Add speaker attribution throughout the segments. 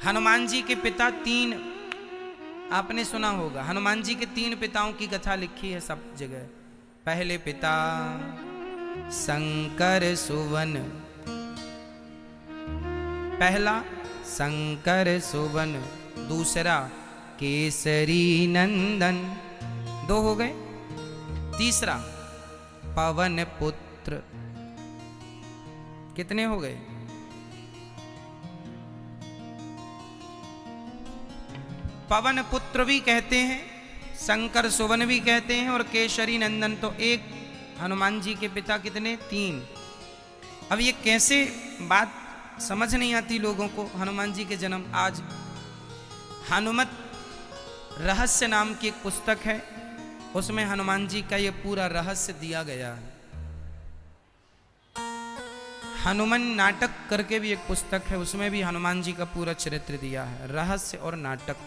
Speaker 1: हनुमान जी के पिता तीन, आपने सुना होगा, हनुमान जी के तीन पिताओं की कथा लिखी है सब जगह। पहले पिता शंकर सुवन, पहला शंकर सुवन, दूसरा केसरी नंदन, दो हो गए। तीसरा पवन पुत्र, कितने हो गए? पवन पुत्र भी कहते हैं, शंकर सुवन भी कहते हैं, और केसरी नंदन। तो एक हनुमान जी के पिता कितने? तीन। अब ये कैसे बात समझ नहीं आती लोगों को। हनुमान जी के जन्म, आज हनुमत रहस्य नाम की एक पुस्तक है, उसमें हनुमान जी का ये पूरा रहस्य दिया गया है। हनुमान नाटक करके भी एक पुस्तक है, उसमें भी हनुमान जी का पूरा चरित्र दिया है, रहस्य और नाटक।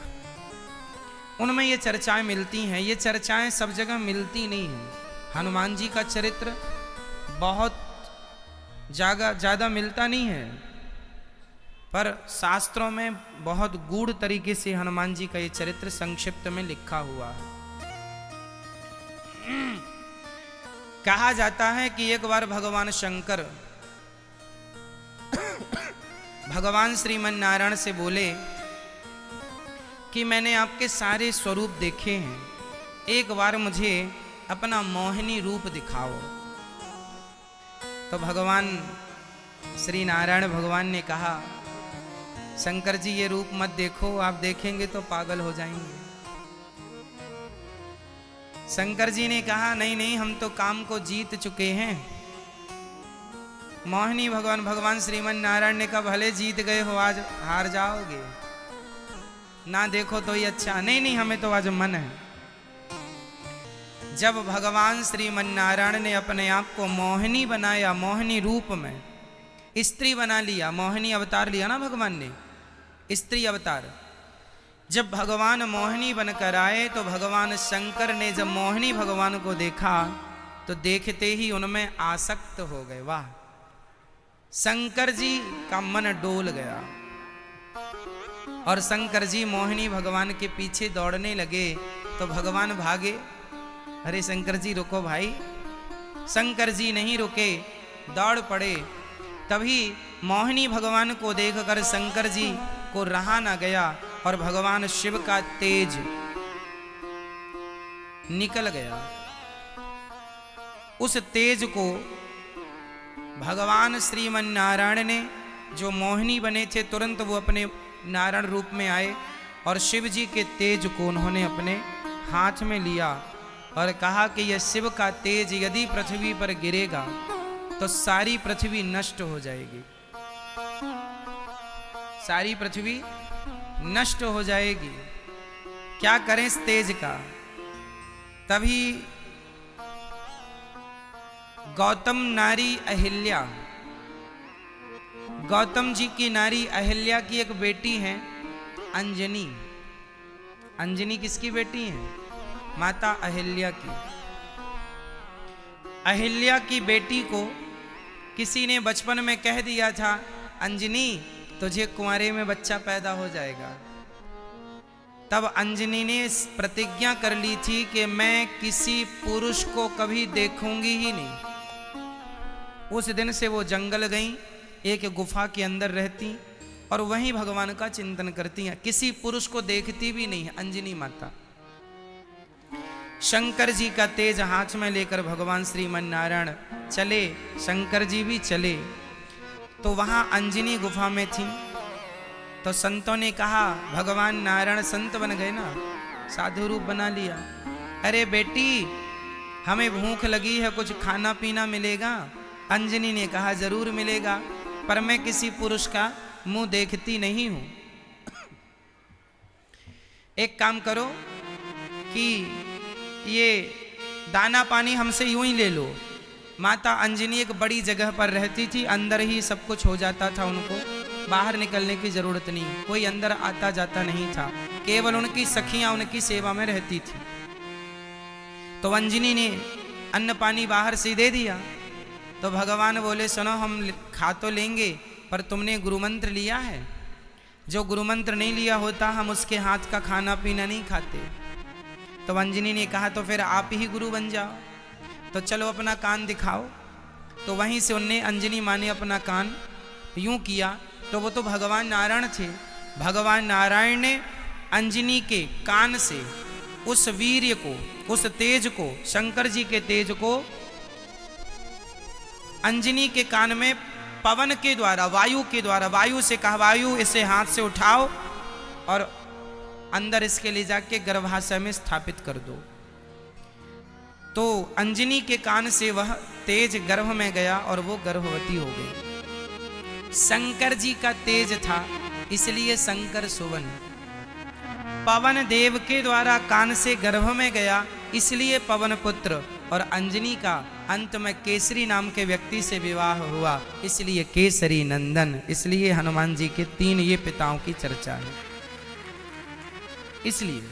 Speaker 1: उनमें ये चर्चाएं मिलती हैं। ये चर्चाएं सब जगह मिलती नहीं हैं। हनुमान जी का चरित्र बहुत ज़्यादा मिलता नहीं है, पर शास्त्रों में बहुत गूढ़ तरीके से हनुमान जी का ये चरित्र संक्षिप्त में लिखा हुआ है। कहा जाता है कि एक बार भगवान शंकर भगवान श्रीमन नारायण से बोले कि मैंने आपके सारे स्वरूप देखे हैं, एक बार मुझे अपना मोहिनी रूप दिखाओ। तो भगवान श्री नारायण भगवान ने कहा, शंकर जी ये रूप मत देखो, आप देखेंगे तो पागल हो जाएंगे। शंकर जी ने कहा, नहीं नहीं, हम तो काम को जीत चुके हैं। मोहिनी भगवान श्रीमन नारायण ने कहा, भले जीत गए हो, आज हार जाओगे, ना देखो तो ही अच्छा। नहीं नहीं, हमें तो आज मन है। जब भगवान श्रीमन नारायण ने अपने आप को मोहिनी बनाया, मोहिनी रूप में स्त्री बना लिया, मोहिनी अवतार लिया ना भगवान ने, स्त्री अवतार। जब भगवान मोहिनी बनकर आए तो भगवान शंकर ने जब मोहिनी भगवान को देखा तो देखते ही उनमें आसक्त हो गए। वाह, शंकर जी का मन डोल गया और शंकर जी मोहिनी भगवान के पीछे दौड़ने लगे तो भगवान भागे। अरे शंकर जी रुको भाई। शंकर जी नहीं रुके, दौड़ पड़े। तभी मोहिनी भगवान को देखकर शंकर जी को रहा ना गया और भगवान शिव का तेज निकल गया। उस तेज को भगवान श्रीमन नारायण ने, जो मोहिनी बने थे, तुरंत वो अपने नारायण रूप में आए और शिव जी के तेज को उन्होंने अपने हाथ में लिया और कहा कि यह शिव का तेज यदि पृथ्वी पर गिरेगा तो सारी पृथ्वी नष्ट हो जाएगी, सारी पृथ्वी नष्ट हो जाएगी। क्या करें इस तेज का? तभी गौतम नारी अहिल्या, गौतम जी की नारी अहिल्या की एक बेटी है अंजनी। अंजनी किसकी बेटी है? माता अहिल्या की। अहिल्या की बेटी को किसी ने बचपन में कह दिया था, अंजनी तुझे कुंवारे में बच्चा पैदा हो जाएगा। तब अंजनी ने प्रतिज्ञा कर ली थी कि मैं किसी पुरुष को कभी देखूंगी ही नहीं। उस दिन से वो जंगल गई, एक गुफा के अंदर रहती और वहीं भगवान का चिंतन करती हैं। किसी पुरुष को देखती भी नहीं है अंजनी माता। शंकर जी का तेज हाथ में लेकर भगवान श्रीमन नारायण चले, शंकर जी भी चले। तो वहां अंजनी गुफा में थी। तो संतों ने कहा, भगवान नारायण संत बन गए ना, साधु रूप बना लिया। अरे बेटी हमें भूख लगी है, कुछ खाना पीना मिलेगा? अंजनी ने कहा, जरूर मिलेगा, पर मैं किसी पुरुष का मुंह देखती नहीं हूं। एक काम करो कि ये दाना पानी हमसे यूं ही ले लो। माता अंजनी एक बड़ी जगह पर रहती थी, अंदर ही सब कुछ हो जाता था, उनको बाहर निकलने की जरूरत नहीं, कोई अंदर आता जाता नहीं था, केवल उनकी सखियां उनकी सेवा में रहती थी। तो अंजनी ने अन्न पानी बाहर से दे दिया। तो भगवान बोले, सुनो हम खा तो लेंगे, पर तुमने गुरु मंत्र लिया है? जो गुरु मंत्र नहीं लिया होता हम उसके हाथ का खाना पीना नहीं खाते। तो अंजनी ने कहा तो फिर आप ही गुरु बन जाओ, तो चलो अपना कान दिखाओ। तो वहीं से उनने अंजनी माँ ने अपना कान यूं किया, तो वो तो भगवान नारायण थे। भगवान नारायण ने अंजनी के कान से उस वीर्य को, उस तेज को, शंकर जी के तेज को अंजनी के कान में पवन के द्वारा, वायु के द्वारा, वायु से कहा वायु इसे हाथ से उठाओ और अंदर इसके ले जाके गर्भाशय में स्थापित कर दो। तो अंजनी के कान से वह तेज गर्भ में गया और वो गर्भवती हो गई। शंकर जी का तेज था इसलिए शंकर सुवन। पवन देव के द्वारा कान से गर्भ में गया इसलिए पवन पुत्र, और अंजनी का अंत में केसरी नाम के व्यक्ति से विवाह हुआ इसलिए केसरी नंदन। इसलिए हनुमान जी के 3 ये पिताओं की चर्चा है। इसलिए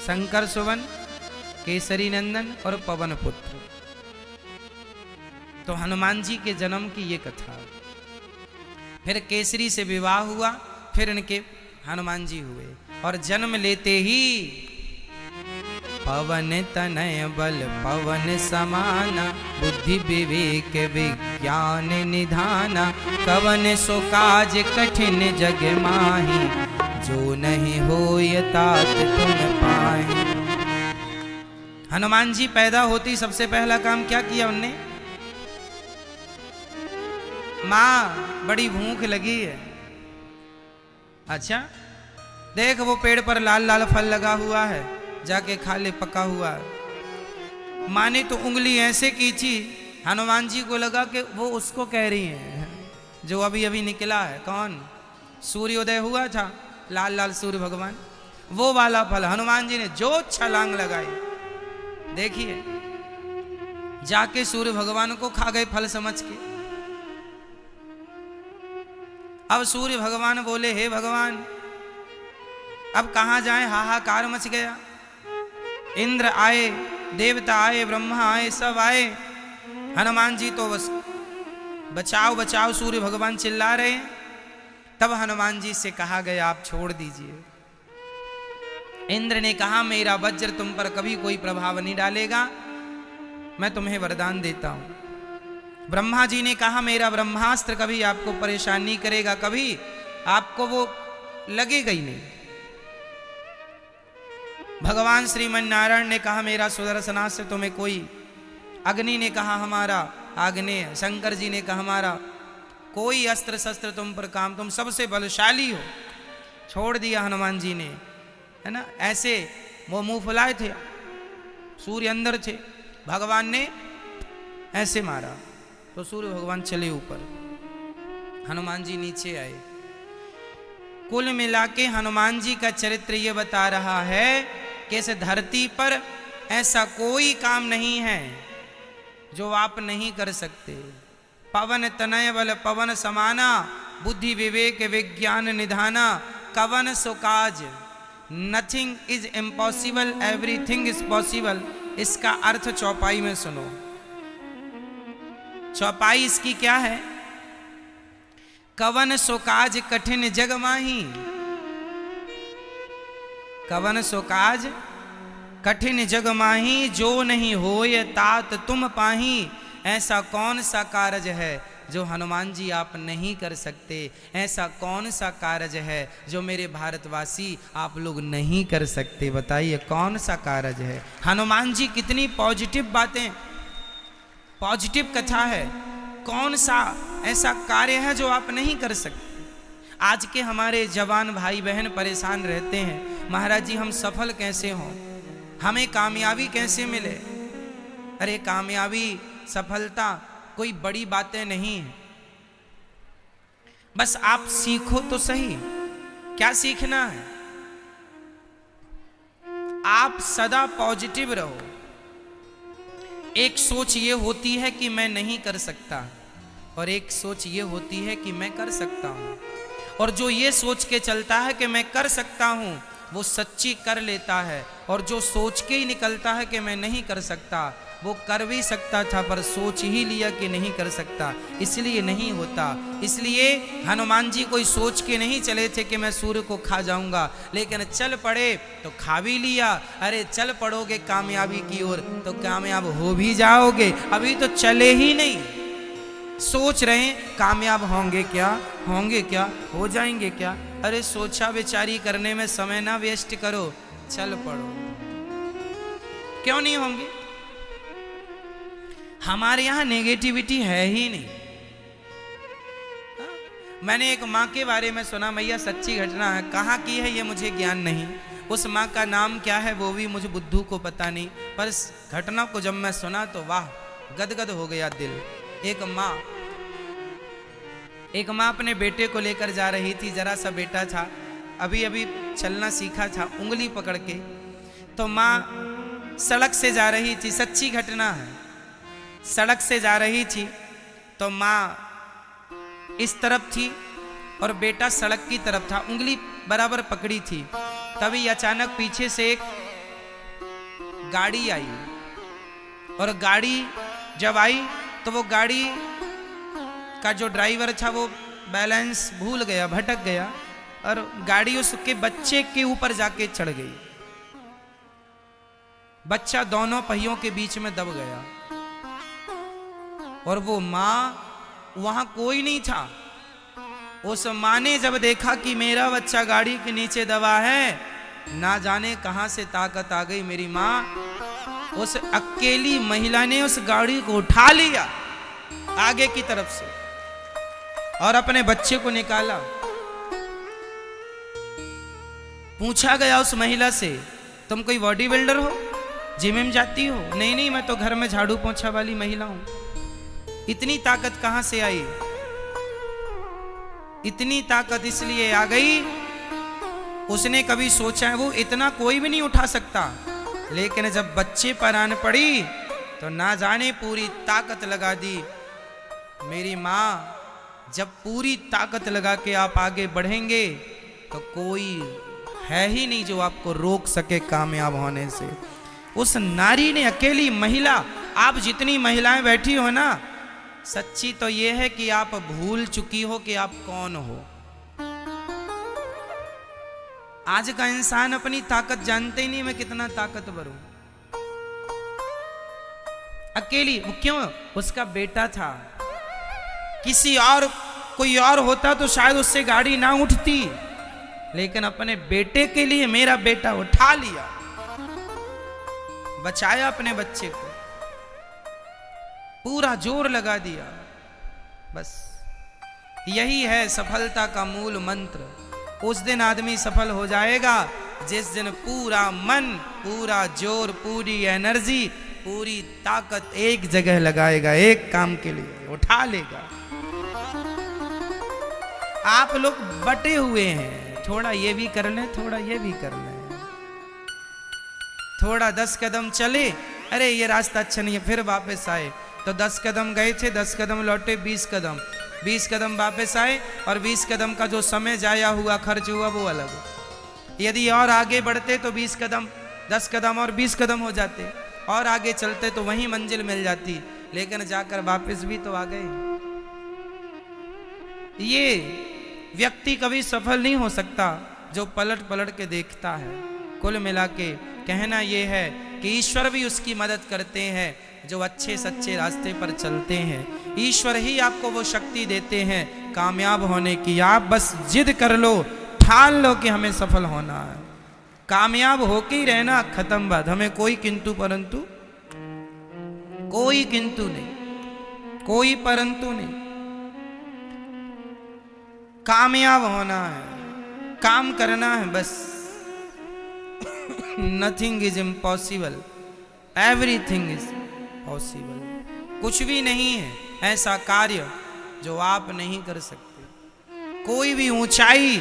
Speaker 1: शंकर सुवन, केसरी नंदन और पवन पुत्र। तो हनुमान जी के जन्म की ये कथा। फिर केसरी से विवाह हुआ, फिर इनके हनुमान जी हुए और जन्म लेते ही पवन तनय बल पवन समाना, बुद्धि विवेक विज्ञान निधाना, कवन सो काज कठिन जग माही, जो नहीं होय तात तुम पाहि। हनुमान जी पैदा होती सबसे पहला काम क्या किया उनने? माँ बड़ी भूख लगी है। अच्छा देख वो पेड़ पर लाल लाल फल लगा हुआ है, जाके खा ले, पका हुआ है। माँ ने तो उंगली ऐसे की थी, हनुमान जी को लगा कि वो उसको कह रही है जो अभी अभी निकला है। कौन? सूर्योदय हुआ था, लाल लाल सूर्य भगवान, वो वाला फल हनुमान जी ने जो छलांग लगाई। देखिए जाके सूर्य भगवान को खा गए फल समझ के। अब सूर्य भगवान बोले हे भगवान अब कहां जाएं, हाहाकार मच गया। इंद्र आए, देवता आए, ब्रह्मा आए, सब आए। हनुमान जी तो बस बचाओ बचाओ सूर्य भगवान चिल्ला रहे हैं। तब हनुमान जी से कहा गया आप छोड़ दीजिए। इंद्र ने कहा मेरा वज्र तुम पर कभी कोई प्रभाव नहीं डालेगा, मैं तुम्हें वरदान देता हूं। ब्रह्मा जी ने कहा मेरा ब्रह्मास्त्र कभी आपको परेशान नहीं करेगा, कभी आपको वो लगेगा ही नहीं। भगवान श्रीमन नारायण ने कहा मेरा सुदर्शनास्त्र तुम्हें कोई, अग्नि ने कहा हमारा आग्नेय, शंकर जी ने कहा हमारा कोई अस्त्र शस्त्र तुम पर काम, तुम सबसे बलशाली हो। छोड़ दिया हनुमान जी ने, है ना। ऐसे वो मुंह फुलाए थे, सूर्य अंदर थे, भगवान ने ऐसे मारा तो सूर्य भगवान चले ऊपर, हनुमान जी नीचे आए। कुल मिला के हनुमान जी का चरित्र ये बता रहा है कि इस धरती पर ऐसा कोई काम नहीं है जो आप नहीं कर सकते। पवन तनय बल पवन समाना, बुद्धि विवेक विज्ञान निधाना, कवन सो काज, nothing is impossible everything is possible. इसका अर्थ चौपाई में सुनो। चौपाई इसकी क्या है? कवन सो काज कठिन जग माही, कवन सो काज कठिन जग माही, जो नहीं होय तात तुम पाही। ऐसा कौन सा कार्य है जो हनुमान जी आप नहीं कर सकते? ऐसा कौन सा कार्य है जो मेरे भारतवासी आप लोग नहीं कर सकते? बताइए कौन सा कार्य है? हनुमान जी कितनी पॉजिटिव बातें, पॉजिटिव कथा है। कौन सा ऐसा कार्य है जो आप नहीं कर सकते? आज के हमारे जवान भाई बहन परेशान रहते हैं, महाराज जी हम सफल कैसे हों, हमें कामयाबी कैसे मिले। अरे कामयाबी सफलता कोई बड़ी बातें नहीं है, बस आप सीखो तो सही। क्या सीखना है? आप सदा पॉजिटिव रहो। एक सोच ये होती है कि मैं नहीं कर सकता, और एक सोच ये होती है कि मैं कर सकता हूं। और जो ये सोच के चलता है कि मैं कर सकता हूं, वो सच्ची कर लेता है। और जो सोच के ही निकलता है कि मैं नहीं कर सकता, वो कर भी सकता था, पर सोच ही लिया कि नहीं कर सकता, इसलिए नहीं होता। इसलिए हनुमान जी कोई सोच के नहीं चले थे कि मैं सूर्य को खा जाऊंगा, लेकिन चल पड़े तो खा भी लिया। अरे चल पड़ोगे कामयाबी की ओर तो कामयाब हो भी जाओगे, अभी तो चले ही नहीं, सोच रहे हैं कामयाब होंगे क्या, हो जाएंगे क्या। अरे सोचा विचारी करने में समय ना वेस्ट करो, चल पड़ो। क्यों नहीं होंगे? हमारे यहां नेगेटिविटी है ही नहीं। मैंने एक माँ के बारे में सुना, मैया सच्ची घटना है, कहाँ की है ये मुझे ज्ञान नहीं, उस माँ का नाम क्या है वो भी मुझे बुद्धू को पता नहीं, पर इस घटना को जब मैं सुना तो वाह, गदगद हो गया दिल। एक माँ अपने बेटे को लेकर जा रही थी, जरा सा बेटा था, अभी अभी चलना सीखा था, उंगली पकड़ के। तो माँ सड़क से जा रही थी, सच्ची घटना है, सड़क से जा रही थी तो माँ इस तरफ थी और बेटा सड़क की तरफ था, उंगली बराबर पकड़ी थी। तभी अचानक पीछे से एक गाड़ी आई, और गाड़ी जब आई तो वो गाड़ी का जो ड्राइवर था वो बैलेंस भूल गया, भटक गया, और गाड़ी उसके बच्चे के ऊपर जाके चढ़ गई। बच्चा दोनों पहियों के बीच में दब गया, और वो माँ, वहां कोई नहीं था। उस माँ ने जब देखा कि मेरा बच्चा गाड़ी के नीचे दबा है, ना जाने कहां से ताकत आ गई मेरी माँ, उस अकेली महिला ने उस गाड़ी को उठा लिया आगे की तरफ से और अपने बच्चे को निकाला। पूछा गया उस महिला से, तुम कोई बॉडी बिल्डर हो, जिम में जाती हो? नहीं नहीं, मैं तो घर में झाड़ू पोंछा वाली महिला हूं। इतनी ताकत कहां से आई? इतनी ताकत इसलिए आ गई, उसने कभी सोचा है वो इतना कोई भी नहीं उठा सकता, लेकिन जब बच्चे पर आन पड़ी तो ना जाने पूरी ताकत लगा दी। मेरी माँ, जब पूरी ताकत लगा के आप आगे बढ़ेंगे तो कोई है ही नहीं जो आपको रोक सके कामयाब होने से। उस नारी ने, अकेली महिला, आप जितनी महिलाएं बैठी हो ना, सच्ची तो ये है कि आप भूल चुकी हो कि आप कौन हो। आज का इंसान अपनी ताकत जानते ही नहीं, मैं कितना ताकतवर हूं। अकेली, वो क्यों? उसका बेटा था, किसी और कोई और होता तो शायद उससे गाड़ी ना उठती, लेकिन अपने बेटे के लिए मेरा बेटा उठा लिया, बचाया अपने बच्चे को, पूरा जोर लगा दिया। बस यही है सफलता का मूल मंत्र। उस दिन आदमी सफल हो जाएगा जिस दिन पूरा मन, पूरा जोर, पूरी एनर्जी, पूरी ताकत एक जगह लगाएगा, एक काम के लिए उठा लेगा। आप लोग बटे हुए हैं, थोड़ा ये भी कर लें, थोड़ा ये भी कर लें, थोड़ा 10 कदम चले, अरे ये रास्ता अच्छा नहीं है, फिर वापस आए, तो 10 कदम गए थे, 10 कदम लौटे, 20 कदम, 20 कदम वापस आए, और 20 कदम का जो समय जाया हुआ, खर्च हुआ, वो अलग। यदि और आगे बढ़ते तो 20 कदम, 10 कदम और 20 कदम हो जाते, और आगे चलते तो वहीं मंजिल मिल जाती, लेकिन जाकर वापस भी तो आ गए। ये व्यक्ति कभी सफल नहीं हो सकता जो पलट पलट के देखता है। कुल मिला के कहना यह है कि ईश्वर भी उसकी मदद करते हैं जो अच्छे सच्चे रास्ते पर चलते हैं। ईश्वर ही आपको वो शक्ति देते हैं कामयाब होने की। आप बस जिद कर लो, ठान लो कि हमें सफल होना है, कामयाब होके ही रहना, खत्म बात। हमें कोई किंतु परंतु, कोई किंतु नहीं, कोई परंतु नहीं, कामयाब होना है, काम करना है बस। Nothing is impossible, everything is possible. कुछ भी नहीं है ऐसा कार्य जो आप नहीं कर सकते। कोई भी ऊंचाई,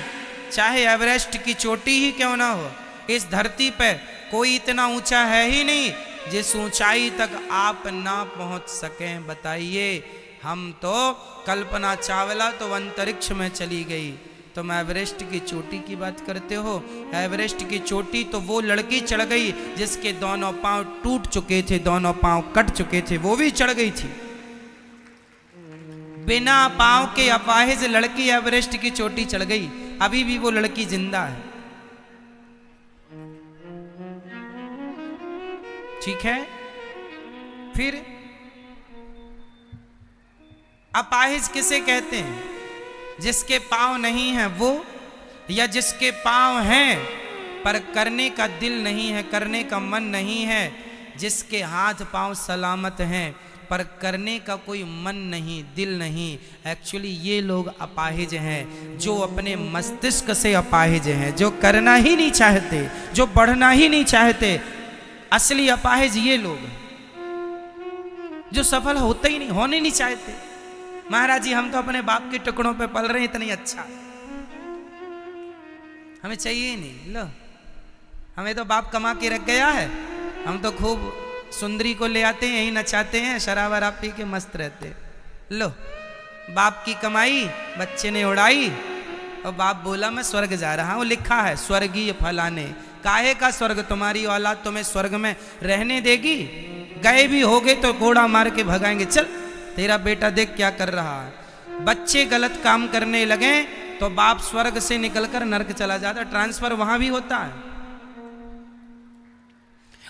Speaker 1: चाहे एवरेस्ट की चोटी ही क्यों ना हो, इस धरती पे कोई इतना ऊंचा है ही नहीं जिस ऊंचाई तक आप ना पहुंच सकें। बताइए, हम तो, कल्पना चावला तो अंतरिक्ष में चली गई, तो तुम एवरेस्ट की चोटी की बात करते हो। एवरेस्ट की चोटी तो वो लड़की चढ़ गई जिसके दोनों पांव टूट चुके थे, दोनों पांव कट चुके थे, वो भी चढ़ गई थी। बिना पांव के अपाहिज लड़की एवरेस्ट की चोटी चढ़ गई, अभी भी वो लड़की जिंदा है। ठीक है। फिर अपाहिज किसे कहते हैं? जिसके पांव नहीं है वो, या जिसके पांव हैं पर करने का दिल नहीं है, करने का मन नहीं है। जिसके हाथ पांव सलामत हैं पर करने का कोई मन नहीं, दिल नहीं। एक्चुअली ये लोग अपाहिज हैं, जो अपने मस्तिष्क से अपाहिज हैं, जो करना ही नहीं चाहते, जो बढ़ना ही नहीं चाहते। असली अपाहिज ये लोग, जो सफल होते ही नहीं, होने नहीं चाहते। महाराज जी हम तो अपने बाप के टुकड़ों पे पल रहे हैं, इतना अच्छा हमें चाहिए ही नहीं। लो, हमें तो बाप कमा के रख गया है, हम तो खूब सुंदरी को ले आते हैं, यही नचाते हैं, शराब वराब पी के मस्त रहते। लो, बाप की कमाई बच्चे ने उड़ाई और बाप बोला मैं स्वर्ग जा रहा हूं। लिखा है स्वर्गीय फलाने। काहे का स्वर्ग? तुम्हारी औलाद तुम्हें स्वर्ग में रहने देगी? गए भी होगे तो घोड़ा मार के भगाएंगे। चल, तेरा बेटा देख क्या कर रहा है। बच्चे गलत काम करने लगे तो बाप स्वर्ग से निकलकर नरक चला जाता। ट्रांसफर वहां भी होता है।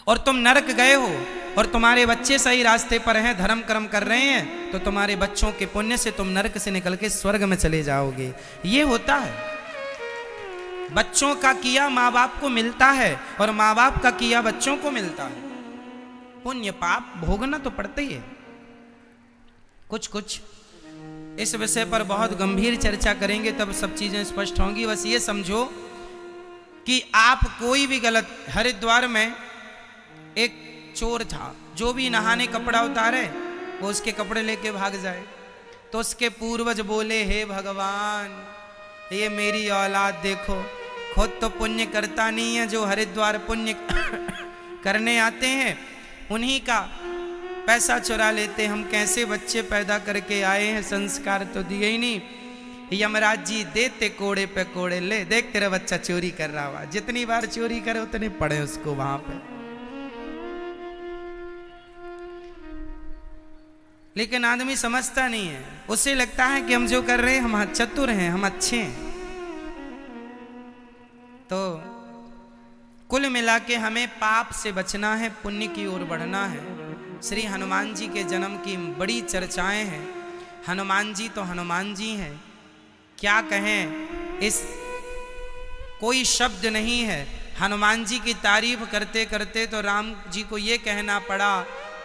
Speaker 1: और तुम नरक गए हो और तुम्हारे बच्चे सही रास्ते पर हैं, धर्म कर्म कर रहे हैं, तो तुम्हारे बच्चों के पुण्य से तुम नरक से निकल के स्वर्ग में चले जाओगे। ये होता है। बच्चों का किया माँ बाप को मिलता है और माँ बाप का किया बच्चों को मिलता है। पुण्य पाप भोगना तो पड़ता ही है। कुछ कुछ इस विषय पर बहुत गंभीर चर्चा करेंगे, तब सब चीजें स्पष्ट होंगी। बस ये समझो कि आप कोई भी गलत, हरिद्वार में एक चोर था, जो भी नहाने कपड़ा उतारे वो उसके कपड़े लेके भाग जाए। तो उसके पूर्वज बोले हे भगवान, ये मेरी औलाद देखो, खुद तो पुण्य करता नहीं है, जो हरिद्वार पुण्य करने आते हैं उन्हीं का पैसा चुरा लेते। हम कैसे बच्चे पैदा करके आए हैं, संस्कार तो दिए ही नहीं। यमराज जी देते कोड़े पे कोड़े, ले देख तेरा बच्चा चोरी कर रहा हुआ, जितनी बार चोरी करे उतने पड़े उसको वहां पे। लेकिन आदमी समझता नहीं है, उसे लगता है कि हम जो कर रहे हैं हम चतुर हैं, हम अच्छे हैं। तो कुल मिला के हमें पाप से बचना है, पुण्य की ओर बढ़ना है। श्री हनुमान जी के जन्म की बड़ी चर्चाएं हैं। हनुमान जी तो हनुमान जी हैं, क्या कहें, इस कोई शब्द नहीं है। हनुमान जी की तारीफ करते करते तो राम जी को ये कहना पड़ा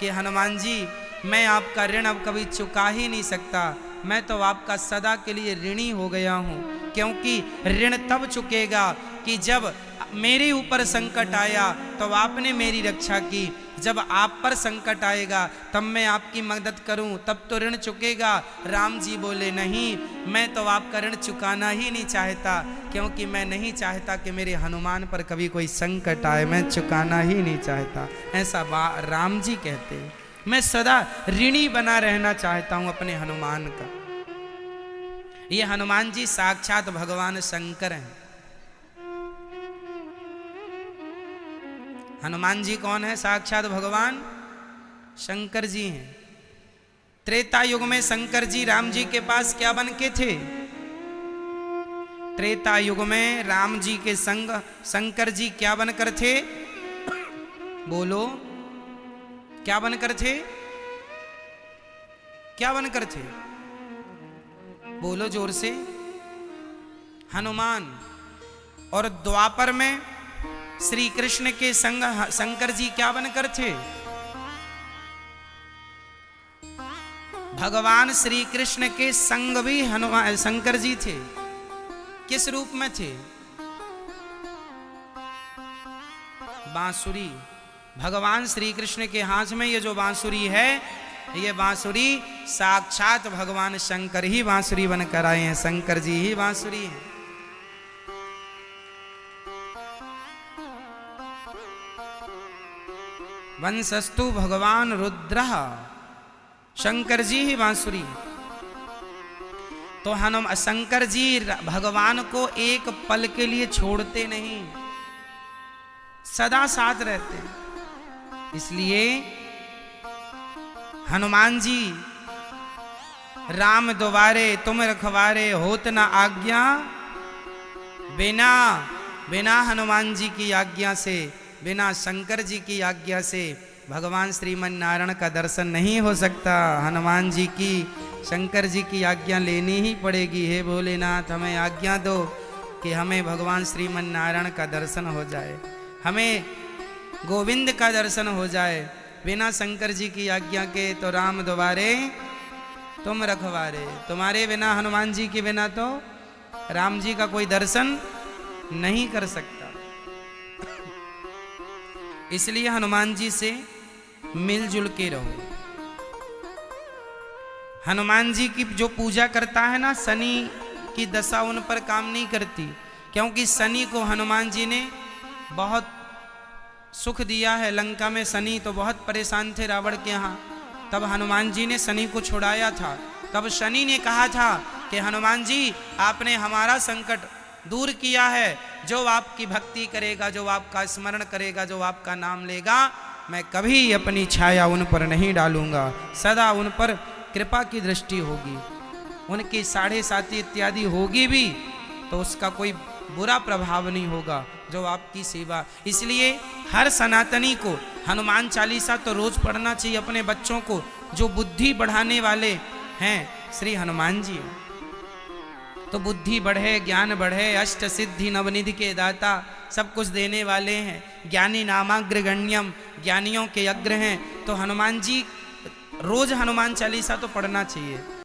Speaker 1: कि हनुमान जी मैं आपका ऋण अब कभी चुका ही नहीं सकता, मैं तो आपका सदा के लिए ऋणी हो गया हूँ। क्योंकि ऋण तब चुकेगा कि जब मेरे ऊपर संकट आया तो आपने मेरी रक्षा की, जब आप पर संकट आएगा तब मैं आपकी मदद करूं, तब तो ऋण चुकेगा। राम जी बोले नहीं, मैं तो आपका ऋण चुकाना ही नहीं चाहता, क्योंकि मैं नहीं चाहता कि मेरे हनुमान पर कभी कोई संकट आए, मैं चुकाना ही नहीं चाहता। ऐसा राम जी कहते हैं, मैं सदा ऋणी बना रहना चाहता हूं अपने हनुमान का। ये हनुमान जी साक्षात भगवान शंकर हैं। हनुमान जी कौन है? साक्षात भगवान शंकर जी हैं। त्रेता युग में शंकर जी राम जी के पास क्या बन के थे? त्रेता युग में राम जी के संग शंकर जी क्या बनकर थे? बोलो, क्या बनकर थे? क्या बनकर थे? बोलो जोर से। हनुमान। और द्वापर में श्री कृष्ण के संग शंकर जी क्या बनकर थे? भगवान श्री कृष्ण के संग भी हनुमान शंकर जी थे। किस रूप में थे? बांसुरी। भगवान श्री कृष्ण के हाथ में ये जो बांसुरी है, ये बांसुरी साक्षात भगवान शंकर ही बांसुरी बनकर आए हैं, शंकर जी ही बांसुरी हैं। वंशस्तु भगवान रुद्र, शंकर जी ही बांसुरी। तो हनुमान शंकर जी भगवान को एक पल के लिए छोड़ते नहीं, सदा साथ रहते हैं। इसलिए हनुमान जी राम द्वारे तुम रखवारे होत न आज्ञा, बिना बिना हनुमान जी की आज्ञा से, बिना शंकर जी की आज्ञा से भगवान श्रीमन नारायण का दर्शन नहीं हो सकता। हनुमान जी की, शंकर जी की आज्ञा लेनी ही पड़ेगी। हे भोलेनाथ हमें आज्ञा दो कि हमें भगवान श्रीमन नारायण का दर्शन हो जाए, हमें गोविंद का दर्शन हो जाए। बिना शंकर जी की आज्ञा के तो राम द्वारे तुम रखवारे, तुम्हारे बिना, हनुमान जी के बिना तो राम जी का कोई दर्शन नहीं कर सकता। इसलिए हनुमान जी से मिलजुल के रहो। हनुमान जी की जो पूजा करता है ना, शनि की दशा उन पर काम नहीं करती, क्योंकि शनि को हनुमान जी ने बहुत सुख दिया है। लंका में शनि तो बहुत परेशान थे रावण के यहाँ, तब हनुमान जी ने शनि को छुड़ाया था। तब शनि ने कहा था कि हनुमान जी आपने हमारा संकट दूर किया है, जो आपकी भक्ति करेगा, जो आपका स्मरण करेगा, जो आपका नाम लेगा, मैं कभी अपनी छाया उन पर नहीं डालूंगा, सदा उन पर कृपा की दृष्टि होगी। उनकी 7.5 इत्यादि होगी भी तो उसका कोई बुरा प्रभाव नहीं होगा, जो आपकी सेवा। इसलिए हर सनातनी को हनुमान चालीसा तो रोज पढ़ना चाहिए अपने बच्चों को। जो बुद्धि बढ़ाने वाले हैं श्री हनुमान जी, तो बुद्धि बढ़े, ज्ञान बढ़े, अष्ट सिद्धि नवनिधि के दाता, सब कुछ देने वाले हैं। ज्ञानी नामाग्रगण्यम, ज्ञानियों के अग्र हैं। तो हनुमान जी रोज हनुमान चालीसा तो पढ़ना चाहिए।